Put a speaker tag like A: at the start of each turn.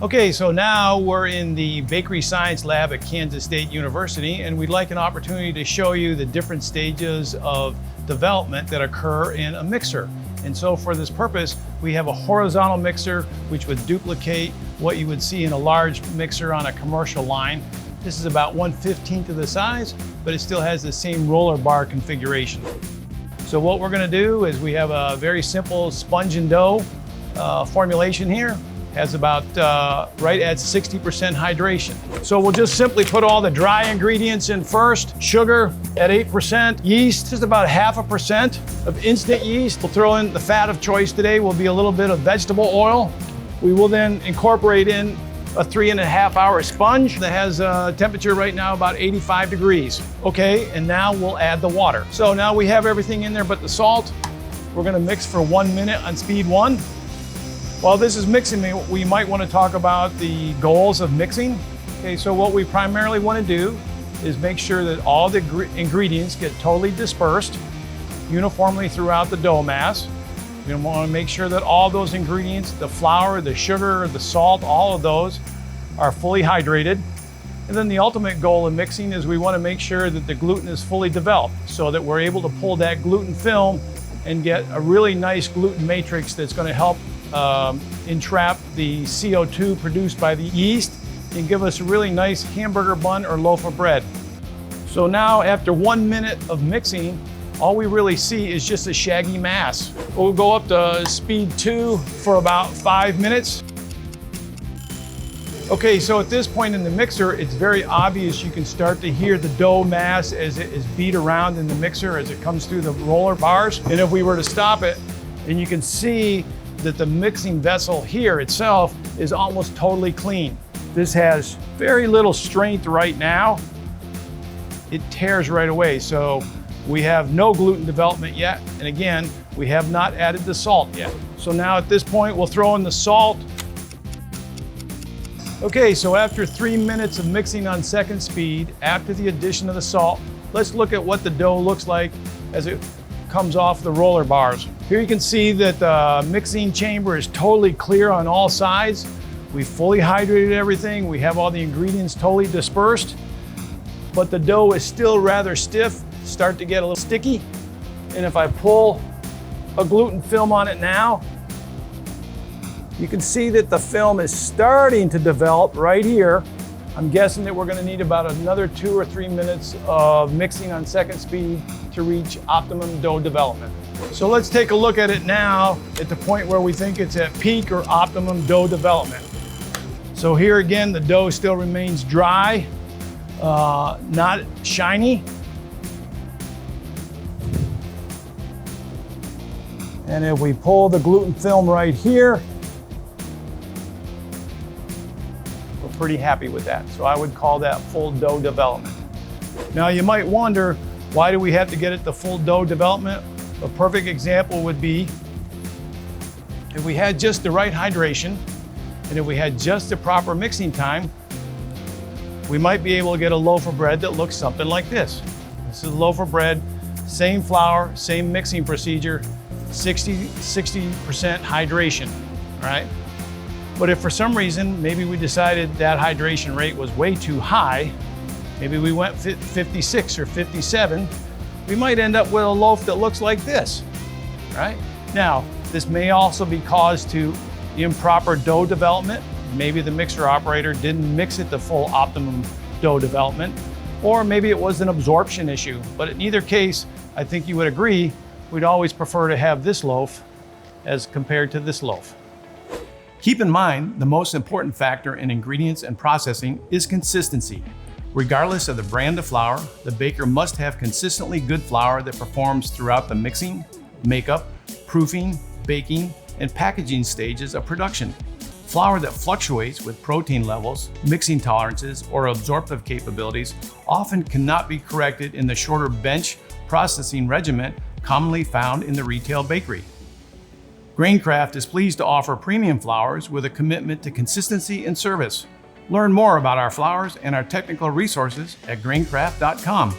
A: Okay, so now we're in the Bakery Science Lab at Kansas State University, and we'd like an opportunity to show you the different stages of development that occur in a mixer. And so for this purpose, we have a horizontal mixer, which would duplicate what you would see in a large mixer on a commercial line. This is about 1/15 of the size, but it still has the same roller bar configuration. So what we're gonna do is we have a very simple sponge and dough formulation here. Has about right at 60% hydration. So we'll just simply put all the dry ingredients in first. Sugar at 8%, yeast just about 0.5% of instant yeast. We'll throw in the fat of choice today will be a little bit of vegetable oil. We will then incorporate in a 3.5-hour sponge that has a temperature right now about 85 degrees. Okay, and now we'll add the water. So now we have everything in there but the salt. We're gonna mix for 1 minute on speed 1. While this is mixing, we might want to talk about the goals of mixing. Okay, so what we primarily want to do is make sure that all the ingredients get totally dispersed uniformly throughout the dough mass. We want to make sure that all those ingredients, the flour, the sugar, the salt, all of those are fully hydrated. And then the ultimate goal of mixing is we want to make sure that the gluten is fully developed so that we're able to pull that gluten film and get a really nice gluten matrix that's going to help entrap the CO2 produced by the yeast and give us a really nice hamburger bun or loaf of bread. So now after 1 minute of mixing, all we really see is just a shaggy mass. We'll go up to speed 2 for about 5 minutes. Okay, so at this point in the mixer, it's very obvious you can start to hear the dough mass as it is beat around in the mixer as it comes through the roller bars. And if we were to stop it, and you can see that the mixing vessel here itself is almost totally clean. This has very little strength right now. It tears right away. So we have no gluten development yet. And again, we have not added the salt yet. So now at this point, we'll throw in the salt. Okay, so after 3 minutes of mixing on second speed, after the addition of the salt, let's look at what the dough looks like as it comes off the roller bars. Here you can see that the mixing chamber is totally clear on all sides. We fully hydrated everything. We have all the ingredients totally dispersed, but the dough is still rather stiff, start to get a little sticky. And if I pull a gluten film on it now, you can see that the film is starting to develop right here. I'm guessing that we're gonna need about another 2 or 3 minutes of mixing on second speed to reach optimum dough development. So let's take a look at it now at the point where we think it's at peak or optimum dough development. So here again, the dough still remains dry, not shiny. And if we pull the gluten film right here, we're pretty happy with that. So I would call that full dough development. Now you might wonder, why do we have to get it to full dough development? A perfect example would be if we had just the right hydration and if we had just the proper mixing time, we might be able to get a loaf of bread that looks something like this. This is a loaf of bread, same flour, same mixing procedure, 60% hydration, all right? But if for some reason, maybe we decided that hydration rate was way too high, maybe we went 56 or 57, we might end up with a loaf that looks like this, right? Now, this may also be caused to improper dough development. Maybe the mixer operator didn't mix it to full optimum dough development, or maybe it was an absorption issue. But in either case, I think you would agree, we'd always prefer to have this loaf as compared to this loaf. Keep in mind, the most important factor in ingredients and processing is consistency. Regardless of the brand of flour, the baker must have consistently good flour that performs throughout the mixing, makeup, proofing, baking, and packaging stages of production. Flour that fluctuates with protein levels, mixing tolerances, or absorptive capabilities often cannot be corrected in the shorter bench processing regimen commonly found in the retail bakery. Graincraft is pleased to offer premium flours with a commitment to consistency and service. Learn more about our flours and our technical resources at graincraft.com.